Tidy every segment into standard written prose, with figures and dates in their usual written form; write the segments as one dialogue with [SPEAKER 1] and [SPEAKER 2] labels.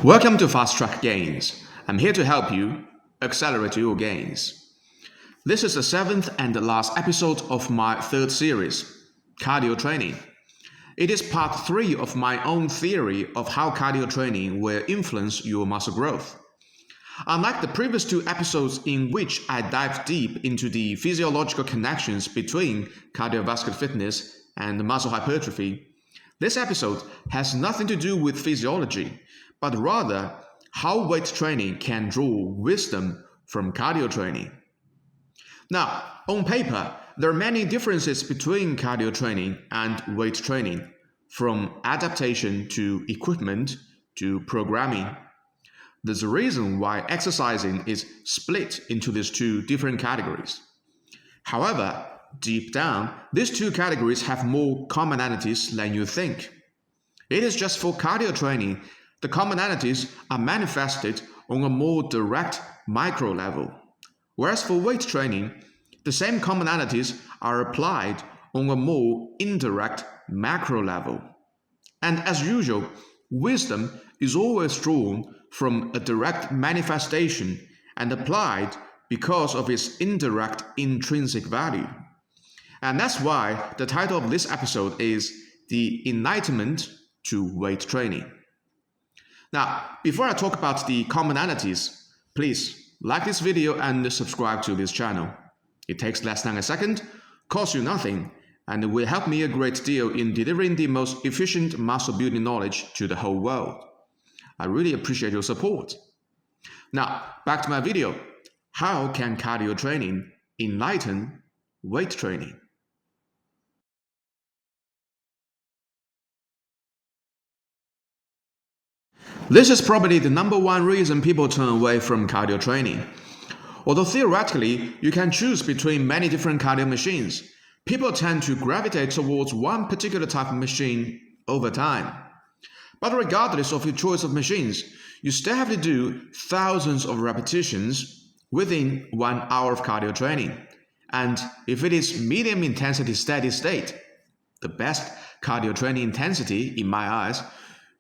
[SPEAKER 1] Welcome to Fast Track Gains. I'm here to help you accelerate your gains. This is the seventh and last episode of my third series, Cardio Training. It is part 3 of my own theory of how cardio training will influence your muscle growth. Unlike the previous 2 episodes in which I dived deep into the physiological connections between cardiovascular fitness and muscle hypertrophy, this episode has nothing to do with physiology, but rather how weight training can draw wisdom from cardio training. Now, on paper, there are many differences between cardio training and weight training, from adaptation to equipment to programming. There's a reason why exercising is split into these 2 different categories. However, deep down, these 2 categories have more commonalities than you think. It is just for cardio training, the commonalities are manifested on a more direct micro level, whereas for weight training, the same commonalities are applied on a more indirect macro level. And as usual, wisdom is always drawn from a direct manifestation and applied because of its indirect intrinsic value. And that's why the title of this episode is The Enlightenment to Weight Training. Now, before I talk about the commonalities, please like this video and subscribe to this channel. It takes less than a second, costs you nothing, and will help me a great deal in delivering the most efficient muscle building knowledge to the whole world. I really appreciate your support. Now, back to my video. How can cardio training enlighten weight training? This is probably the number 1 reason people turn away from cardio training. Although theoretically, you can choose between many different cardio machines, people tend to gravitate towards one particular type of machine over time. But regardless of your choice of machines, you still have to do thousands of repetitions within 1 hour of cardio training. And if it is medium intensity steady state, the best cardio training intensity in my eyes,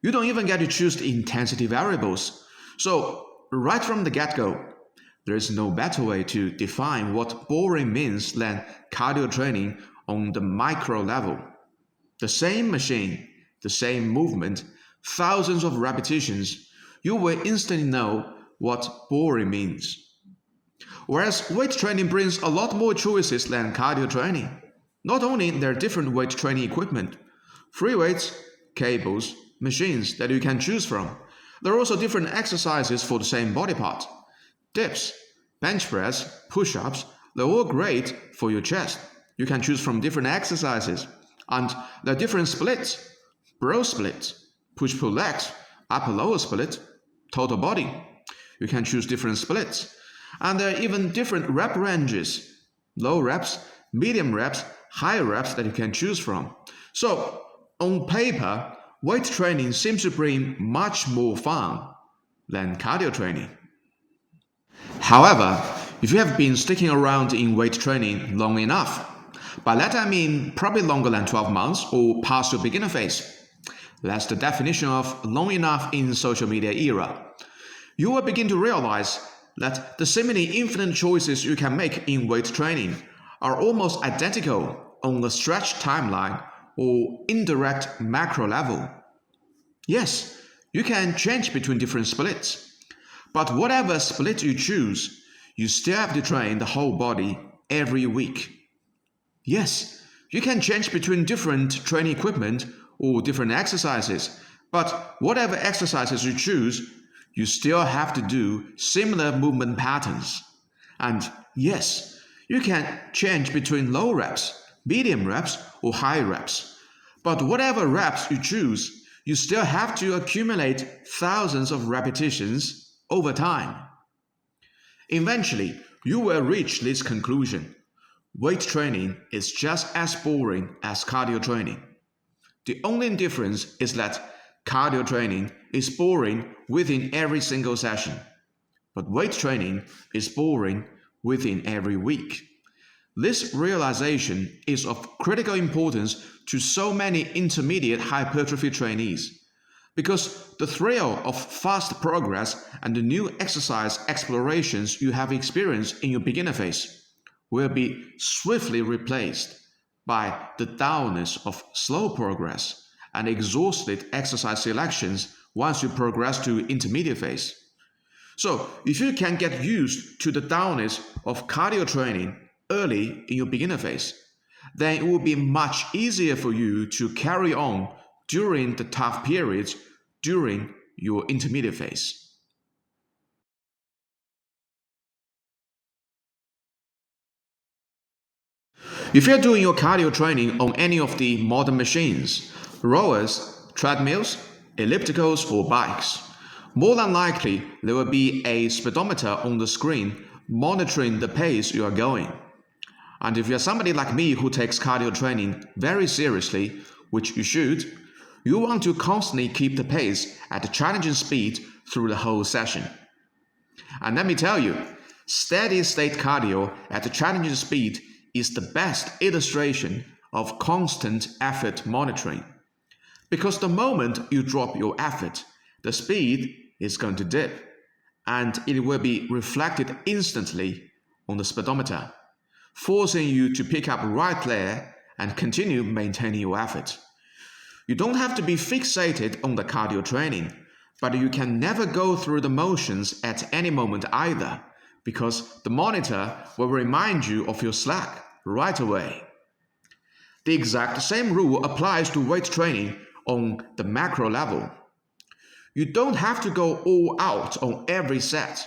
[SPEAKER 1] you don't even get to choose the intensity variables. So, right from the get-go, there is no better way to define what boring means than cardio training on the micro level. The same machine, the same movement, thousands of repetitions, you will instantly know what boring means. Whereas weight training brings a lot more choices than cardio training. Not only there are different weight training equipment, free weights, cables, machines that you can choose from. There are also different exercises for the same body part. Dips, bench press, push-ups, they're all great for your chest. You can choose from different exercises. And there are different splits, bro split, push-pull legs, upper-lower split, total body. You can choose different splits. And there are even different rep ranges, low reps, medium reps, high reps that you can choose from. So, on paper, weight training seems to bring much more fun than cardio training. However, if you have been sticking around in weight training long enough, by that I mean probably longer than 12 months or past your beginner phase, that's the definition of long enough in social media era, you will begin to realize that the seemingly infinite choices you can make in weight training are almost identical on the stretched timeline or indirect macro level. Yes, you can change between different splits, but whatever split you choose, you still have to train the whole body every week. Yes, you can change between different training equipment or different exercises, but whatever exercises you choose, you still have to do similar movement patterns. And yes, you can change between low reps, medium reps, or high reps. But whatever reps you choose, you still have to accumulate thousands of repetitions over time. Eventually, you will reach this conclusion. Weight training is just as boring as cardio training. The only difference is that cardio training is boring within every single session, but weight training is boring within every week. This realization is of critical importance to so many intermediate hypertrophy trainees. because the thrill of fast progress and the new exercise explorations you have experienced in your beginner phase will be swiftly replaced by the dullness of slow progress and exhausted exercise selections once you progress to intermediate phase. So, if you can get used to the dullness of cardio training early in your beginner phase, then it will be much easier for you to carry on during the tough periods during your intermediate phase. If you're doing your cardio training on any of the modern machines, rowers, treadmills, ellipticals, or bikes, more than likely there will be a speedometer on the screen monitoring the pace you are going. And if you're somebody like me who takes cardio training very seriously, which you should, you want to constantly keep the pace at a challenging speed through the whole session. And let me tell you, steady state cardio at a challenging speed is the best illustration of constant effort monitoring. Because the moment you drop your effort, the speed is going to dip, and it will be reflected instantly on the speedometer, forcing you to pick up right there and continue maintaining your effort. You don't have to be fixated on the cardio training, but you can never go through the motions at any moment either, because the monitor will remind you of your slack right away. The exact same rule applies to weight training on the macro level. You don't have to go all out on every set,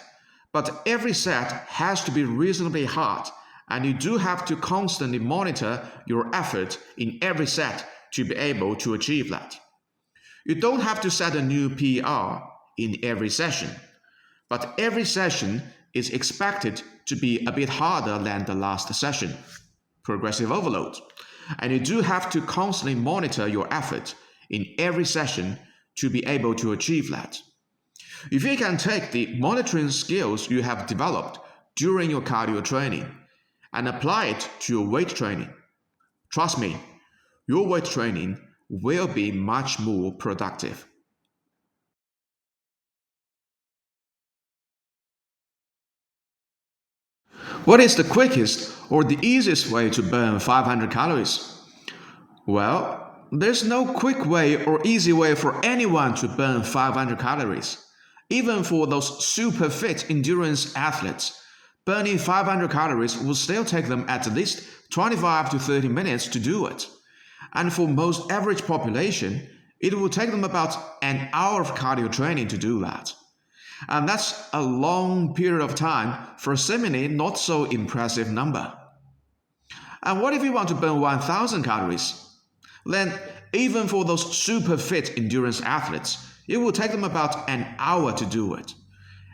[SPEAKER 1] but every set has to be reasonably hard, and you do have to constantly monitor your effort in every set to be able to achieve that. You don't have to set a new PR in every session, but every session is expected to be a bit harder than the last session. Progressive overload. And you do have to constantly monitor your effort in every session to be able to achieve that. If you can take the monitoring skills you have developed during your cardio training and apply it to your weight training, trust me, your weight training will be much more productive. What is the quickest or the easiest way to burn 500 calories? Well, there's no quick way or easy way for anyone to burn 500 calories. Even for those super fit endurance athletes, burning 500 calories will still take them at least 25 to 30 minutes to do it. And for most average population, it will take them about an hour of cardio training to do that. And that's a long period of time for a seemingly not so impressive number. And what if you want to burn 1000 calories? Then, even for those super fit endurance athletes, it will take them about an hour to do it.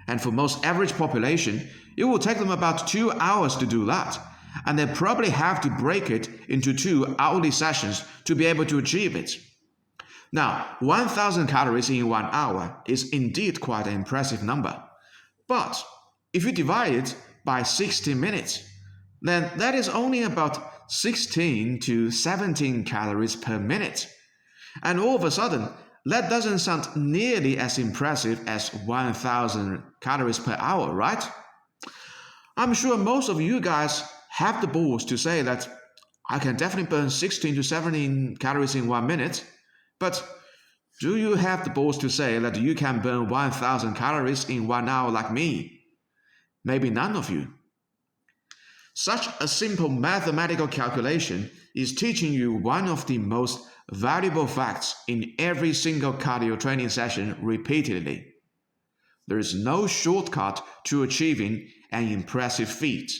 [SPEAKER 1] And for most average population, it will take them about 2 hours to do that. And they probably have to break it into 2 hourly sessions to be able to achieve it. Now, 1000 calories in 1 hour is indeed quite an impressive number. But if you divide it by 60 minutes, then that is only about 16 to 17 calories per minute. And all of a sudden, that doesn't sound nearly as impressive as 1000 calories per hour, right? I'm sure most of you guys have the balls to say that I can definitely burn 16 to 17 calories in 1 minute, but do you have the balls to say that you can burn 1000 calories in 1 hour like me? Maybe none of you. Such a simple mathematical calculation is teaching you one of the most valuable facts in every single cardio training session repeatedly. There is no shortcut to achieving an impressive feat.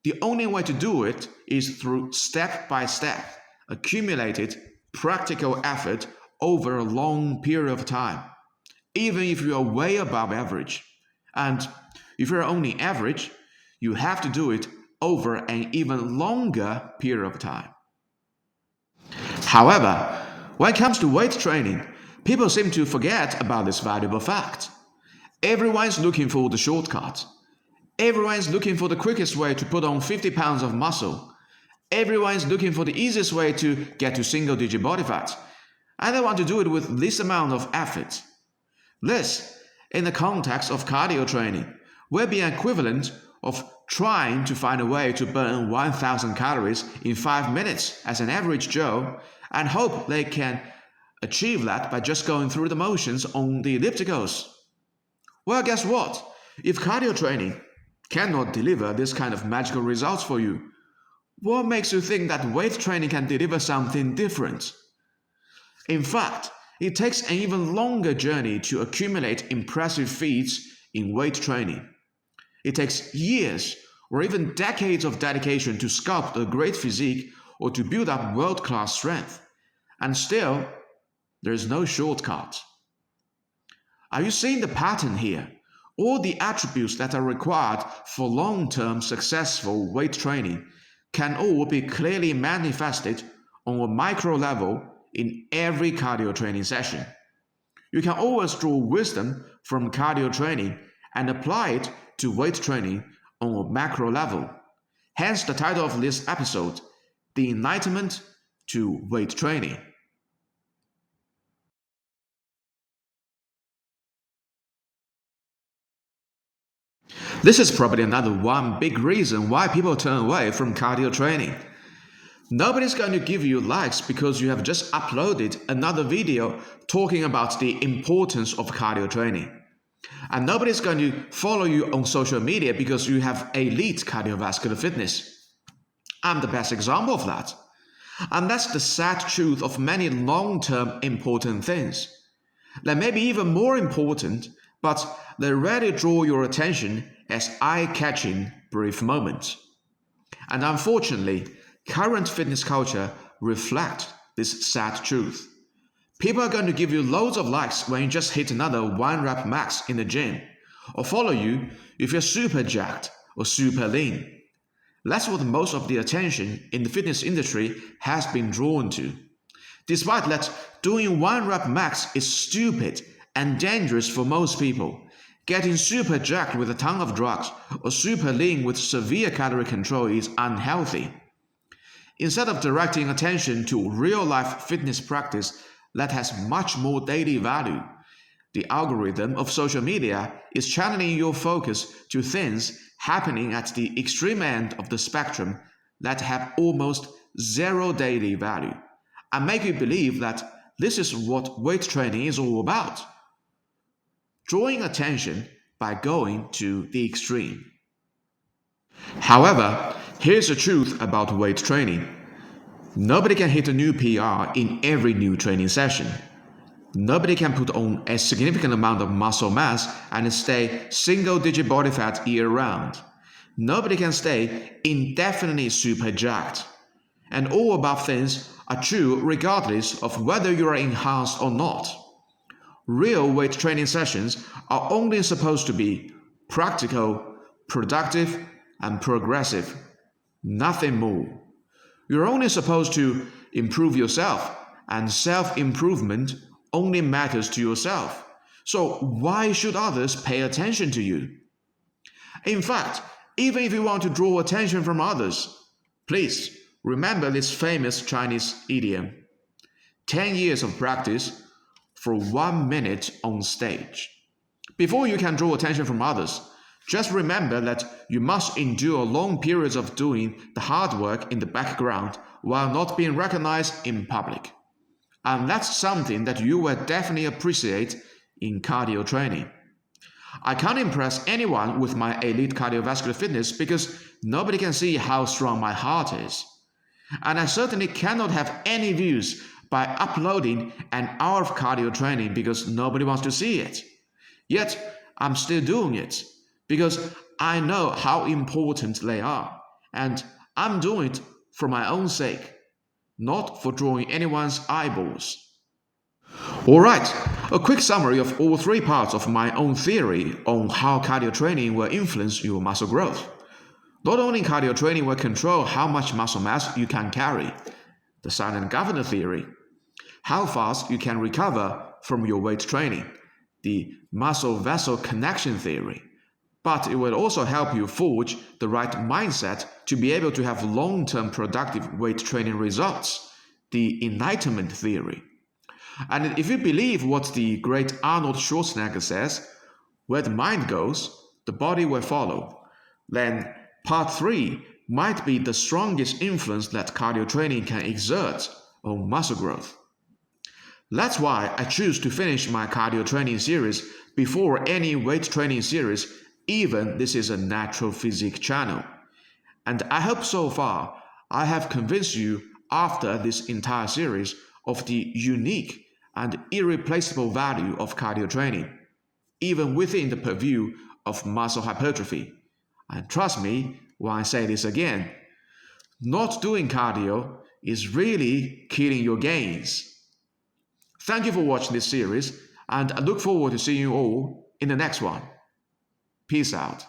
[SPEAKER 1] The only way to do it is through step-by-step, accumulated practical effort over a long period of time, even if you are way above average. And if you're only average, you have to do it over an even longer period of time. However, when it comes to weight training, people seem to forget about this valuable fact. Everyone's looking for the shortcut. Everyone's looking for the quickest way to put on 50 pounds of muscle. Everyone's looking for the easiest way to get to single-digit body fat. and they want to do it with least amount of effort. This, in the context of cardio training, will be an equivalent of trying to find a way to burn 1,000 calories in 5 minutes as an average Joe and hope they can achieve that by just going through the motions on the ellipticals. Well, guess what? If cardio training cannot deliver this kind of magical results for you, what makes you think that weight training can deliver something different? In fact, it takes an even longer journey to accumulate impressive feats in weight training. It takes years or even decades of dedication to sculpt a great physique or to build up world-class strength. And still, there is no shortcut. Are you seeing the pattern here? All the attributes that are required for long-term successful weight training can all be clearly manifested on a micro level in every cardio training session. You can always draw wisdom from cardio training and apply it to weight training on a macro level. Hence the title of this episode, The Enlightenment to Weight Training. This is probably another one big reason why people turn away from cardio training. Nobody's going to give you likes because you have just uploaded another video talking about the importance of cardio training. And nobody's going to follow you on social media because you have elite cardiovascular fitness. I'm the best example of that. And that's the sad truth of many long-term important things. They may be even more important, but they rarely draw your attention as eye-catching brief moments. And unfortunately, current fitness culture reflects this sad truth. People are going to give you loads of likes when you just hit another 1 rep max in the gym, or follow you if you're super jacked or super lean. That's what most of the attention in the fitness industry has been drawn to. Despite that, doing 1 rep max is stupid and dangerous for most people. Getting super jacked with a ton of drugs or super lean with severe calorie control is unhealthy. Instead of directing attention to real-life fitness practice that has much more daily value, the algorithm of social media is channeling your focus to things happening at the extreme end of the spectrum that have almost zero daily value, and make you believe that this is what weight training is all about. Drawing attention by going to the extreme. However, here's the truth about weight training. Nobody can hit a new PR in every new training session. Nobody can put on a significant amount of muscle mass and stay single-digit body fat year-round. Nobody can stay indefinitely super jacked. And all above things are true regardless of whether you are enhanced or not. Real weight training sessions are only supposed to be practical, productive, and progressive. Nothing more. You're only supposed to improve yourself, and self-improvement only matters to yourself. So why should others pay attention to you? In fact, even if you want to draw attention from others, please remember this famous Chinese idiom: 10 years of practice for 1 minute on stage. Before you can draw attention from others, just remember that you must endure long periods of doing the hard work in the background while not being recognized in public. And that's something that you will definitely appreciate in cardio training. I can't impress anyone with my elite cardiovascular fitness because nobody can see how strong my heart is. And I certainly cannot have any views by uploading an hour of cardio training because nobody wants to see it. Yet, I'm still doing it because I know how important they are, and I'm doing it for my own sake, not for drawing anyone's eyeballs. Alright, a quick summary of all 3 parts of my own theory on how cardio training will influence your muscle growth. Not only cardio training will control how much muscle mass you can carry, the silent governor theory, how fast you can recover from your weight training, the muscle-vessel connection theory, but it will also help you forge the right mindset to be able to have long-term productive weight training results, the Enlightenment theory. And if you believe what the great Arnold Schwarzenegger says, where the mind goes, the body will follow, then part 3 might be the strongest influence that cardio training can exert on muscle growth. That's why I choose to finish my cardio training series before any weight training series, even this is a natural physique channel. And I hope so far I have convinced you after this entire series of the unique and irreplaceable value of cardio training, even within the purview of muscle hypertrophy. And trust me when I say this again, not doing cardio is really killing your gains. Thank you for watching this series, and I look forward to seeing you all in the next one. Peace out.